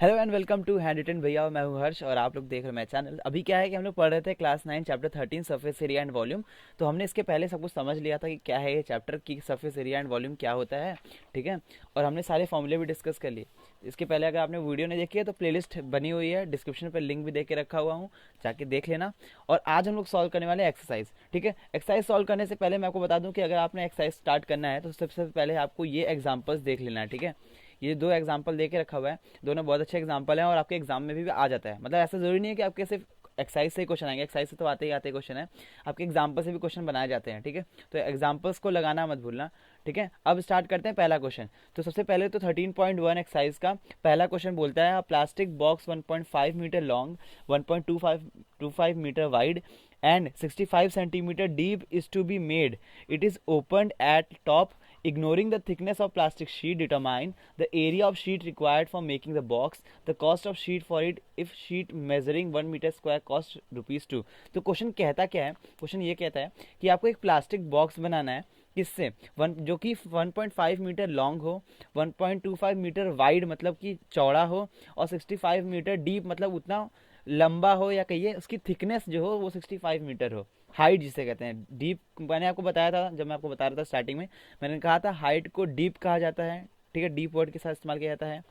Hello and welcome to handwritten भैया। मैं हूं हर्ष और आप लोग देख रहे हैं मेरा चैनल। अभी क्या है कि हम लोग पढ़ रहे थे class 9 chapter 13 surface area and volume. तो हमने इसके पहले सब कुछ समझ लिया था कि क्या है ये चैप्टर की सरफेस एरिया एंड वॉल्यूम क्या होता है, ठीक है। और हमने सारे फॉर्मूले भी डिस्कस कर लिए। इसके पहले अगर आपने वीडियो नहीं देखी है तो प्लेलिस्ट बनी हुई है, डिस्क्रिप्शन पर लिंक भी दे के रखा हुआ हूँ, जाके देख लेना। और आज हम लोग सॉल्व करने वाले एक्सरसाइज, ठीक है। एक्सरसाइज सॉल्व करने से पहले मैं आपको बता दूं कि अगर आपने एक्सरसाइज स्टार्ट करना है तो सबसे पहले आपको ये एग्जाम्पल्स देख लेना है, ठीक है। ये दो एग्जाम्पल दे के रखा हुआ है, दोनों बहुत अच्छे एग्जाम्पल हैं और आपके एग्जाम में भी आ जाता है। मतलब ऐसा जरूरी नहीं है कि आपके सिर्फ एक्सरसाइज से ही क्वेश्चन आएंगे, एक्सरसाइज से तो आते ही आते क्वेश्चन है, आपके एग्जाम्पल से भी क्वेश्चन बनाए जाते हैं, ठीक है। तो एग्जाम्पल्स को लगाना मत भूलना, ठीक है। अब स्टार्ट करते हैं पहला क्वेश्चन। तो सबसे पहले तो 13.1 एक्सरसाइज का पहला क्वेश्चन बोलता है plastic box 1.5 metre long, 1.25 metre wide and 65 centimeter deep is to be made. It is opened at top. Ignoring the thickness of plastic sheet, determine the area of sheet required for making the box. The cost of sheet for it, if sheet measuring 1 meter square cost ₹2. तो question कहता क्या है? Question ये कहता है कि आपको एक प्लास्टिक बॉक्स बनाना है, किससे जो कि 1.5 मीटर लॉन्ग हो, 1.25 मीटर वाइड मतलब कि चौड़ा हो, और 65 मीटर डीप मतलब उतना लंबा हो, या कहिए उसकी थिकनेस जो हो वो 65 मीटर हो। हाइट जिसे कहते हैं, डीप मैंने आपको बताया था, जब मैं आपको बता रहा था स्टार्टिंग में मैंने कहा था हाइट को डीप कहा जाता है, ठीक है। डीप वर्ड के साथ इस्तेमाल किया जाता है।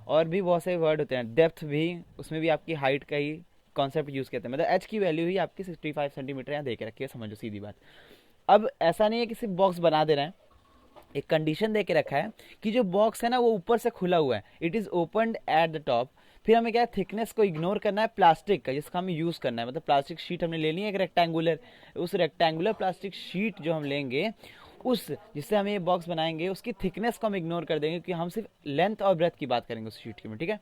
और भी बहुत से वर्ड होते हैं, डेप्थ भी, उसमें भी आपकी हाइट का ही कॉन्सेप्ट यूज करते हैं। मतलब एच की वैल्यू ही आपकी 65 सेंटीमीटर यहाँ दे के रखी है, समझो सीधी बात। अब ऐसा नहीं है कि सिर्फ बॉक्स बना दे रहे हैं, एक कंडीशन दे के रखा है कि जो बॉक्स है ना वो ऊपर से खुला हुआ है, it is opened at the top. फिर हमें क्या है, थिकनेस को इग्नोर करना है प्लास्टिक का जिसका हमें यूज करना है। मतलब प्लास्टिक शीट हमने लेनी है एक रेक्टेंगुलर, उस रेक्टेंगुलर प्लास्टिक शीट जो हम लेंगे, उस जिससे हम ये बॉक्स बनाएंगे उसकी थिकनेस को हम इग्नोर कर देंगे, क्योंकि हम सिर्फ लेंथ और ब्रेथ की बात करेंगे उस शीट की में, ठीक है।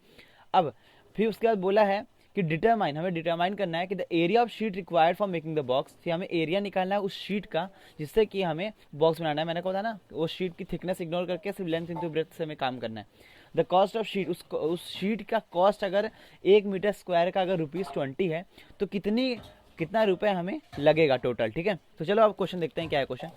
अब फिर उसके बाद बोला है कि डिटरमाइन, हमें डिटरमाइन करना है कि the area of sheet required for making the box. फिर हमें एरिया निकालना है उस शीट का जिससे कि हमें बॉक्स बनाना है। मैंने कहा था ना, वो शीट की थिकनेस इग्नोर करके सिर्फ लेंथ इंटू ब्रेथ से हमें काम करना है। द कॉस्ट ऑफ शीट, उस शीट का कॉस्ट अगर 1 मीटर स्क्वायर का अगर ₹20 है तो कितना रुपए हमें लगेगा टोटल, ठीक है। तो चलो अब क्वेश्चन देखते हैं क्या है क्वेश्चन।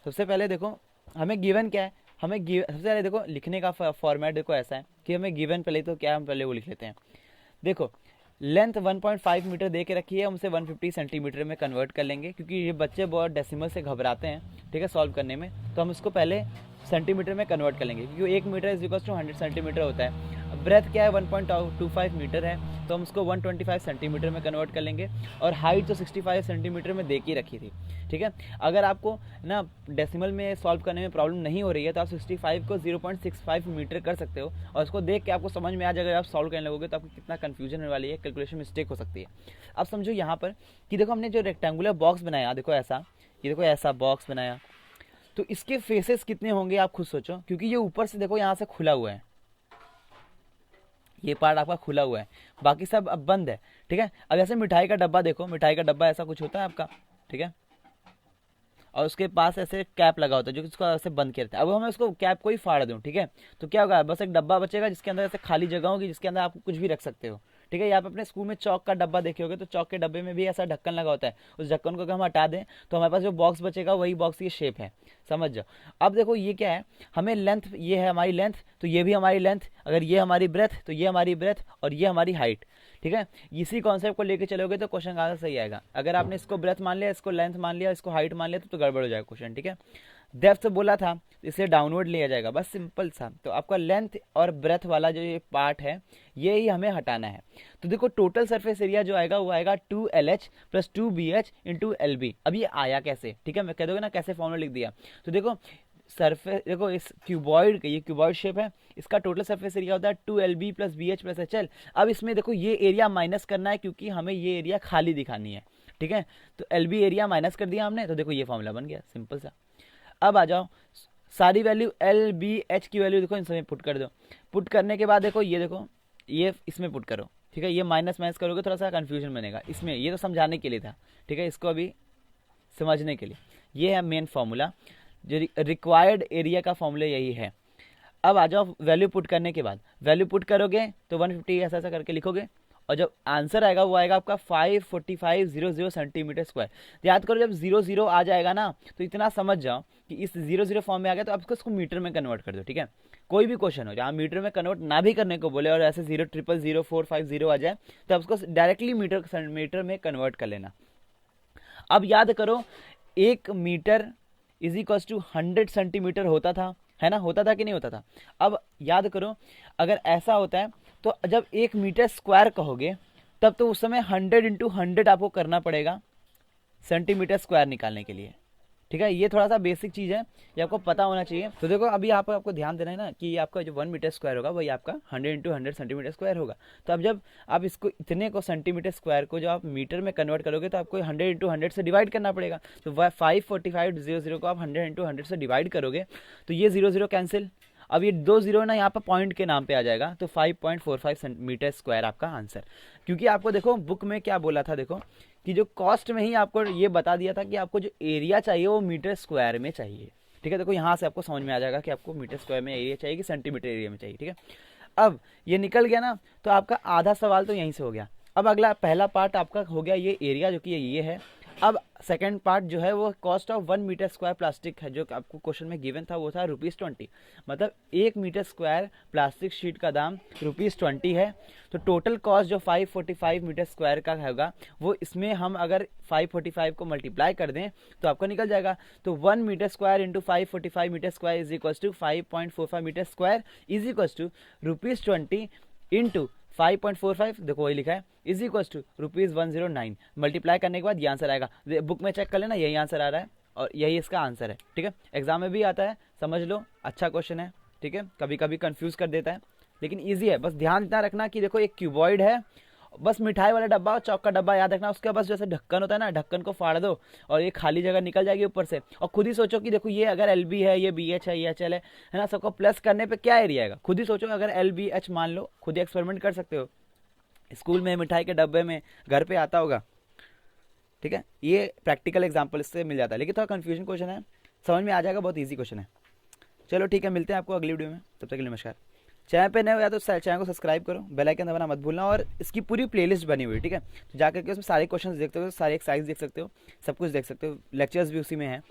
सबसे पहले देखो हमें गिवन क्या है, सबसे पहले देखो लिखने का फॉर्मेट देखो ऐसा है कि हमें गिवन पहले तो क्या है, हम पहले वो लिख लेते हैं। देखो लेंथ 1.5 मीटर दे के रखी है, हम उसे 150 सेंटीमीटर में कन्वर्ट कर लेंगे, क्योंकि ये बच्चे बहुत डेसिमल से घबराते हैं, ठीक है, सॉल्व करने में। तो हम इसको पहले सेंटीमीटर में कन्वर्ट कर लेंगे, क्योंकि 1 metre is equal to 100 centimetre होता है। ब्रेथ क्या है, 1.25 मीटर है, तो हम उसको 125 सेंटीमीटर में कन्वर्ट कर लेंगे। और हाइट तो 65 सेंटीमीटर में दे के रखी थी, ठीक है। अगर आपको ना डेसिमल में सॉल्व करने में प्रॉब्लम नहीं हो रही है तो आप 65 को 0.65 मीटर कर सकते हो, और उसको देख के आपको समझ में आ जाएगा। आप सॉल्व करने लगोगे तो आपको कितना कंफ्यूजन होने वाली है, कैलकुलेशन मिस्टेक हो सकती है। अब समझो यहाँ पर कि देखो हमने जो रेक्टेंगुलर बॉक्स बनाया, देखो ऐसा, ये देखो ऐसा बॉक्स बनाया, तो इसके फेसेस कितने होंगे आप खुद सोचो, क्योंकि ये ऊपर से देखो यहाँ से खुला हुआ है, ये पार्ट आपका खुला हुआ है, बाकी सब अब बंद है, ठीक है। अब ऐसे मिठाई का डब्बा देखो, मिठाई का डब्बा ऐसा कुछ होता है आपका, ठीक है, और उसके पास ऐसे कैप लगा होता है जो इसको ऐसे बंद करता है। अब हमें उसको कैप को ही फाड़ दूं, ठीक है, तो क्या होगा, बस एक डब्बा बचेगा जिसके अंदर ऐसे खाली जगह होगी जिसके अंदर आप कुछ भी रख सकते हो, ठीक है। यहाँ पे अपने स्कूल में चौक का डब्बा देखे होगे, तो चौक के डब्बे में भी ऐसा ढक्कन लगा होता है, उस ढक्कन को अगर हम हटा दें तो हमारे पास जो बॉक्स बचेगा वही बॉक्स की शेप है, समझ जाओ। अब देखो ये क्या है, हमें लेंथ, ये है हमारी लेंथ, तो ये भी हमारी लेंथ, अगर ये हमारी ब्रेथ तो ये हमारी ब्रेथ, और ये हमारी हाइट, ठीक है। इसी कॉन्सेप्ट को लेके चलोगे तो क्वेश्चन का आंसर सही आएगा। अगर आपने इसको ब्रेथ मान लिया, इसको लेंथ मान लिया, इसको हाइट मान लिया तो गड़बड़ हो जाएगा क्वेश्चन, ठीक है। डेप्थ बोला था इसे डाउनवर्ड लिया जाएगा, बस सिंपल सा। तो आपका लेंथ और ब्रेथ वाला जो ये पार्ट है ये ही हमें हटाना है। तो देखो टोटल सरफेस एरिया जो आएगा वो आएगा 2LH plus 2BH into LB। अब ये आया कैसे, ठीक है, मैं कह दोगे ना कैसे फॉर्मूला लिख दिया। तो देखो सरफेस, देखो इस क्यूबॉइड, ये क्यूबॉइड शेप है, इसका टोटल सरफेस एरिया होता है 2LB plus BH plus HL। अब इसमें देखो ये एरिया माइनस करना है क्योंकि हमें ये एरिया खाली दिखानी है, ठीक है। तो LB एरिया माइनस कर दिया हमने, तो देखो ये फॉर्मूला बन गया, सिंपल सा। अब आ जाओ सारी वैल्यू LBH की वैल्यू देखो इन सब में पुट कर दो। पुट करने के बाद देखो ये इसमें पुट करो, ठीक है। ये माइनस माइनस करोगे थोड़ा सा कंफ्यूजन बनेगा इसमें, ये तो समझाने के लिए था, ठीक है, इसको अभी समझने के लिए। ये है मेन फॉर्मूला, जो रिक्वायर्ड एरिया का फॉर्मूला यही है। अब आ जाओ वैल्यू पुट करने के बाद, वैल्यू पुट करोगे तो 150 ऐसा ऐसा करके लिखोगे, और जब आंसर आएगा वो आएगा आपका 54500 सेंटीमीटर स्क्वायर। याद करो जब 00 आ जाएगा ना तो इतना समझ जाओ कि इस 00 फॉर्म में आ गया तो आप इसको मीटर में कन्वर्ट कर दो, ठीक है। कोई भी क्वेश्चन हो जहाँ मीटर में कन्वर्ट ना भी करने को बोले और ऐसे 0000450 आ जाए तो आप उसको डायरेक्टली मीटर में कन्वर्ट कर लेना। अब याद करो 1 metre is equal to 100 centimetre होता था, है ना, होता था कि नहीं होता था। अब याद करो अगर ऐसा होता है तो जब 1 मीटर स्क्वायर कहोगे तब तो उस समय 100 इंटू 100 आपको करना पड़ेगा सेंटीमीटर स्क्वायर निकालने के लिए, ठीक है। ये थोड़ा सा बेसिक चीज़ है, ये आपको पता होना चाहिए। तो देखो अभी यहाँ पर आपको ध्यान देना है ना कि आपका जो 1 मीटर स्क्वायर होगा वही आपका 100 इंटू 100 सेंटीमीटर स्क्वायर होगा। तो अब जब आप इसको इतने को सेंटीमीटर स्क्वायर को जब आप मीटर में कन्वर्ट करोगे तो आपको 100 इंटू 100 से डिवाइड करना पड़ेगा। तो 54500 को आप 100 इंटू 100 से डिवाइड करोगे तो ये 00 कैंसिल। अब ये 2 0 ना यहाँ पर पॉइंट के नाम पे आ जाएगा तो 5.45 मीटर स्क्वायर आपका आंसर। क्योंकि आपको देखो बुक में क्या बोला था, देखो कि जो कॉस्ट में ही आपको ये बता दिया था कि आपको जो एरिया चाहिए वो मीटर स्क्वायर में चाहिए, ठीक है। देखो यहाँ से आपको समझ में आ जाएगा कि आपको मीटर स्क्वायर में एरिया चाहिए कि सेंटीमीटर एरिया में चाहिए, ठीक है। अब ये निकल गया ना तो आपका आधा सवाल तो यहीं से हो गया। अब अगला पहला पार्ट आपका हो गया ये एरिया जो कि ये है। अब सेकंड पार्ट जो है वो cost of 1 metre square plastic है जो आपको क्वेश्चन में गिवन था, वो था ₹20। मतलब 1 मीटर स्क्वायर प्लास्टिक शीट का दाम ₹20 है। तो टोटल कॉस्ट जो 545 मीटर स्क्वायर का होगा वो इसमें हम अगर 545 को मल्टीप्लाई कर दें तो आपको निकल जाएगा। तो 1 metre square into 545 metre square is equal to 5.45 metre square is equal to ₹20 into 5.45, देखो वही लिखा है, इज इक्वल टू ₹109। मल्टीप्लाई करने के बाद ये आंसर आएगा। बुक में चेक कर लेना, यही आंसर आ रहा है और यही इसका आंसर है, ठीक है। एग्जाम में भी आता है, समझ लो, अच्छा क्वेश्चन है, ठीक है। कभी कभी कंफ्यूज कर देता है लेकिन ईजी है। बस ध्यान इतना रखना कि देखो एक क्यूबॉइड है, बस मिठाई वाला डब्बा और चौक का डब्बा याद रखना, उसका बस जैसे ढक्कन होता है ना, ढक्कन को फाड़ दो और ये खाली जगह निकल जाएगी ऊपर से। और खुद ही सोचो कि देखो ये अगर LB है, ये BH है, ये HL है ना, सबको प्लस करने पे क्या एरिया आएगा, खुद ही सोचो। अगर LBH मान लो, खुद ही एक्सपेरिमेंट कर सकते हो, स्कूल में मिठाई के डब्बे में घर पे आता होगा, ठीक है। ये प्रैक्टिकल एग्जांपल इससे मिल जाता है, लेकिन थोड़ा कंफ्यूजन क्वेश्चन है, समझ में आ जाएगा, बहुत इजी क्वेश्चन है। चलो ठीक है, मिलते हैं आपको अगली वीडियो में, तब तक के लिए नमस्कार। चैनल पे नए हो या तो चैनल को सब्सक्राइब करो, बेल आइकन दबाना मत भूलना। और इसकी पूरी प्लेलिस्ट बनी हुई है, ठीक है। तो जाकर के उसमें सारे क्वेश्चन देख सकते हो, सारे एक्सरसाइज देख सकते हो, सब कुछ देख सकते हो, लेक्चर्स भी उसी में है।